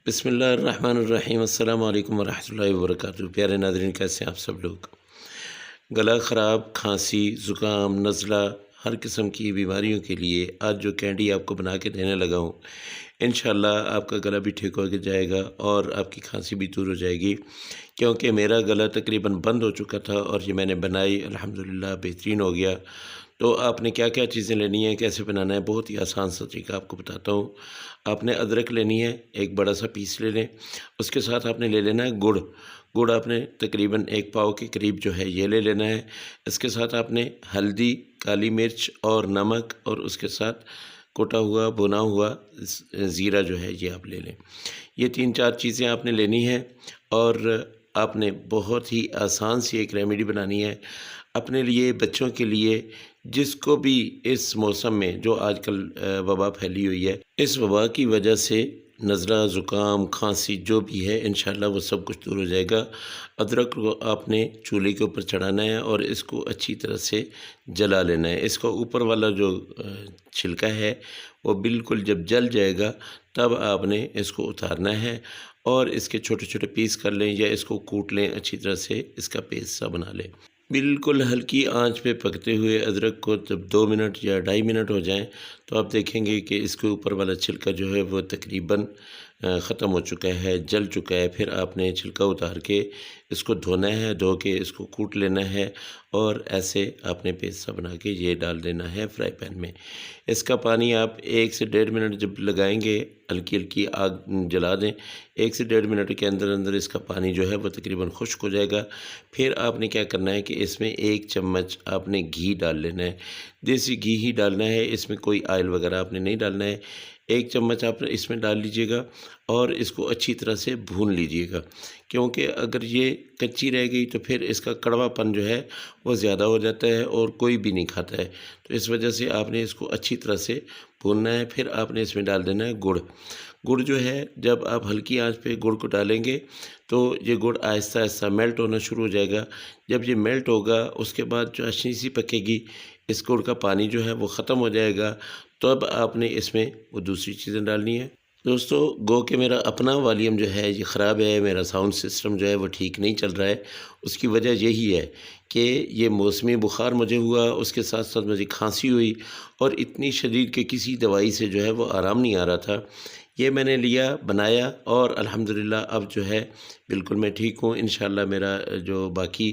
बिस्मिल्लाहिर्रहमानिर्रहीम अस्सलाम वालेकुम वरहमतुल्लाहि वबरकातुहू। प्यारे नाज़रीन, कैसे हैं आप सब लोग। गला ख़राब, खांसी, ज़ुकाम, नज़ला, हर किस्म की बीमारियों के लिए आज जो कैंडी आपको बना के देने लगा हूँ, इंशाअल्लाह आपका गला भी ठीक हो जाएगा और आपकी खांसी भी दूर हो जाएगी। क्योंकि मेरा गला तकरीबन बंद हो चुका था और ये मैंने बनाई, अल्हम्दुलिल्लाह बेहतरीन हो गया। तो आपने क्या क्या चीज़ें लेनी है, कैसे बनाना है, बहुत ही आसान सा तरीका आपको बताता हूँ। आपने अदरक लेनी है, एक बड़ा सा पीस ले लें। उसके साथ आपने ले लेना है गुड़। गुड़ आपने तकरीबन 1 पाव के करीब जो है ये ले लेना है। इसके साथ आपने हल्दी, काली मिर्च और नमक और उसके साथ कुटा हुआ भुना हुआ ज़ीरा जो है ये आप ले लें। ये 3-4 चीज़ें आपने लेनी है और आपने बहुत ही आसान सी एक रेमेडी बनानी है अपने लिए, बच्चों के लिए, जिसको भी इस मौसम में जो आजकल वबा फैली हुई है, इस वबा की वजह से नज़ला, ज़ुकाम, खांसी जो भी है इंशाअल्लाह वो सब कुछ दूर हो जाएगा। अदरक को आपने चूल्हे के ऊपर चढ़ाना है और इसको अच्छी तरह से जला लेना है। इसका ऊपर वाला जो छिलका है वो बिल्कुल जब जल जाएगा तब आपने इसको उतारना है और इसके छोटे-छोटे पीस कर लें या इसको कूट लें, अच्छी तरह से इसका पेस्ट सा बना लें। बिल्कुल हल्की आंच पे पकते हुए अदरक को जब 2 मिनट या 2.5 मिनट हो जाएं तो आप देखेंगे कि इसके ऊपर वाला छिलका जो है वो तकरीबन ख़त्म हो चुका है, जल चुका है। फिर आपने छिलका उतार के इसको धोना है, धो के इसको कूट लेना है और ऐसे आपने पेस्ट सा बना के ये डाल देना है फ्राई पैन में। इसका पानी आप 1 से 1.5 मिनट जब लगाएंगे, हल्की-हल्की आग जला दें। 1 से 1.5 मिनट के अंदर-अंदर इसका पानी जो है वो तकरीबन खुश्क हो जाएगा। फिर आपने क्या करना है कि इसमें 1 चम्मच आपने घी डाल लेना है। देसी घी ही डालना है, इसमें कोई ऑयल वगैरह आपने नहीं डालना है। 1 चम्मच आप इसमें डाल लीजिएगा और इसको अच्छी तरह से भून लीजिएगा। क्योंकि अगर ये कच्ची रह गई तो फिर इसका कड़वापन जो है वो ज़्यादा हो जाता है और कोई भी नहीं खाता है। तो इस वजह से आपने इसको अच्छी तरह से भूनना है। फिर आपने इसमें डाल देना है गुड़। गुड़ जो है जब आप हल्की आंच पे गुड़ को डालेंगे तो ये गुड़ आहिस्ता-आहिस्ता मेल्ट होना शुरू हो जाएगा। जब ये मेल्ट होगा उसके बाद चाशनी सी पकेगी, इस गुड़ का पानी जो है वो ख़त्म हो जाएगा। तब आपने इसमें वो दूसरी चीज़ें डालनी है। दोस्तों, गो कि मेरा अपना वॉल्यूम जो है ये ख़राब है, मेरा साउंड सिस्टम जो है वो ठीक नहीं चल रहा है। उसकी वजह यही है कि ये मौसमी बुखार मुझे हुआ, उसके साथ-साथ मुझे खांसी हुई और इतनी शदीद कि किसी दवाई से जो है वो आराम नहीं आ रहा था। ये मैंने लिया, बनाया और अल्हम्दुलिल्लाह अब जो है बिल्कुल मैं ठीक हूँ। इंशाअल्लाह मेरा जो बाकी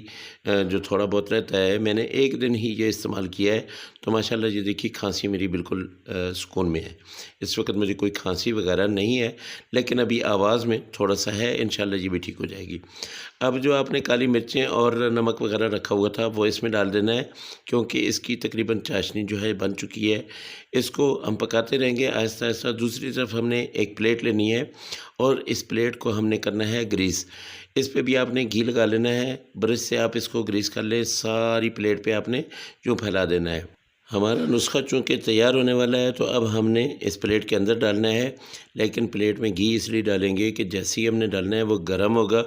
जो थोड़ा बहुत रहता है, मैंने 1 दिन ही ये इस्तेमाल किया है तो माशाअल्लाह ये देखिए खांसी मेरी बिल्कुल सुकून में है। इस वक्त मुझे कोई खांसी वगैरह नहीं है, लेकिन अभी आवाज़ में थोड़ा-सा है, इंशाअल्लाह ये भी ठीक हो जाएगी। अब जो आपने काली मिर्चें और नमक वगैरह रखा हुआ था वो इसमें डाल देना है, क्योंकि इसकी तकरीबन चाशनी जो है बन चुकी है। इसको हम पकाते रहेंगे आहिस्ता-आहिस्ता। दूसरी तरफ हमने एक प्लेट लेनी है और इस प्लेट को हमने करना है ग्रीस। इस पे भी आपने घी लगा लेना है, ब्रश से आप इसको ग्रीस कर लें, सारी प्लेट पे आपने यूँ फैला देना है। हमारा नुस्खा चूँकि तैयार होने वाला है तो अब हमने इस प्लेट के अंदर डालना है, लेकिन प्लेट में घी इसलिए डालेंगे कि जैसे ही हमने डालना है वो गर्म होगा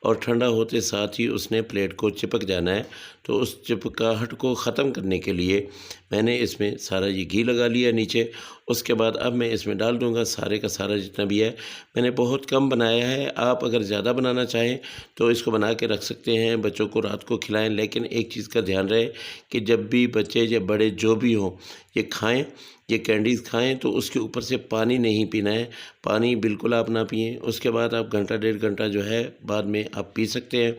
और ठंडा होते साथ ही उसने प्लेट को चिपक जाना है। तो उस चिपकाहट को ख़त्म करने के लिए मैंने इसमें सारा ये घी लगा लिया नीचे। उसके बाद अब मैं इसमें डाल दूँगा सारे का सारा जितना भी है। मैंने बहुत कम बनाया है, आप अगर ज़्यादा बनाना चाहें तो इसको बना के रख सकते हैं, बच्चों को रात को खिलाएँ। लेकिन एक चीज़ का ध्यान रहे कि जब भी बच्चे या बड़े जो भी हों ये खाएँ, ये कैंडीज़ खाएँ तो उसके ऊपर से पानी नहीं पीना है। पानी बिल्कुल आप ना पिएँ। उसके बाद आप घंटा 1.5 घंटा जो है बाद में आप पी सकते हैं।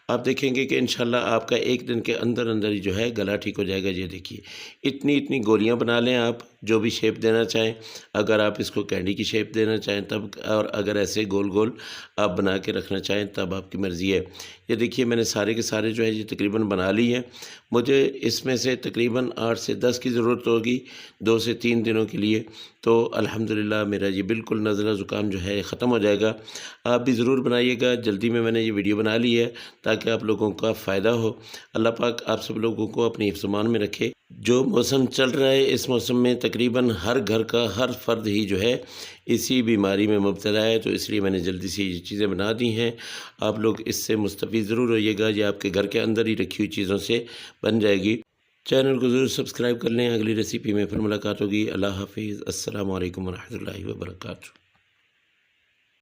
आप देखेंगे कि इंशाअल्लाह आपका 1 दिन के अंदर-अंदर ही जो है गला ठीक हो जाएगा। ये देखिए, इतनी-इतनी गोलियाँ बना लें आप, जो भी शेप देना चाहें। अगर आप इसको कैंडी की शेप देना चाहें तब, और अगर ऐसे गोल-गोल आप बना के रखना चाहें तब आपकी मर्ज़ी है। ये देखिए मैंने सारे के सारे जो है ये तकरीबन बना ली हैं। मुझे इसमें से तकरीबन 8 से 10 की ज़रूरत होगी 2 से 3 दिनों के लिए। तो अल्हम्दुलिल्लाह मेरा ये बिल्कुल नज़ला ज़ुकाम जो है ख़त्म हो जाएगा। आप भी ज़रूर बनाइएगा। जल्दी में मैंने ये वीडियो बना ली है ताकि आप लोगों का फ़ायदा हो। अल्लाह पाक आप सब लोगों को अपनी हिफ्ज़-ओ-मान में रखे। जो मौसम चल रहा है इस मौसम में तकरीबन हर घर का हर फ़र्द ही जो है इसी बीमारी में मुब्तला है, तो इसलिए मैंने जल्दी से ये चीज़ें बना दी हैं। आप लोग इससे मुस्तफ़ीद ज़रूर होइएगा। ये आपके घर के अंदर ही रखी हुई चीज़ों से बन जाएगी। चैनल को ज़रूर सब्सक्राइब कर लें। अगली रेसिपी में फिर मुलाकात होगी। अल्लाह हाफ़िज़। अस्सलामु अलैकुम व रहमतुल्लाहि व बरकातुहू।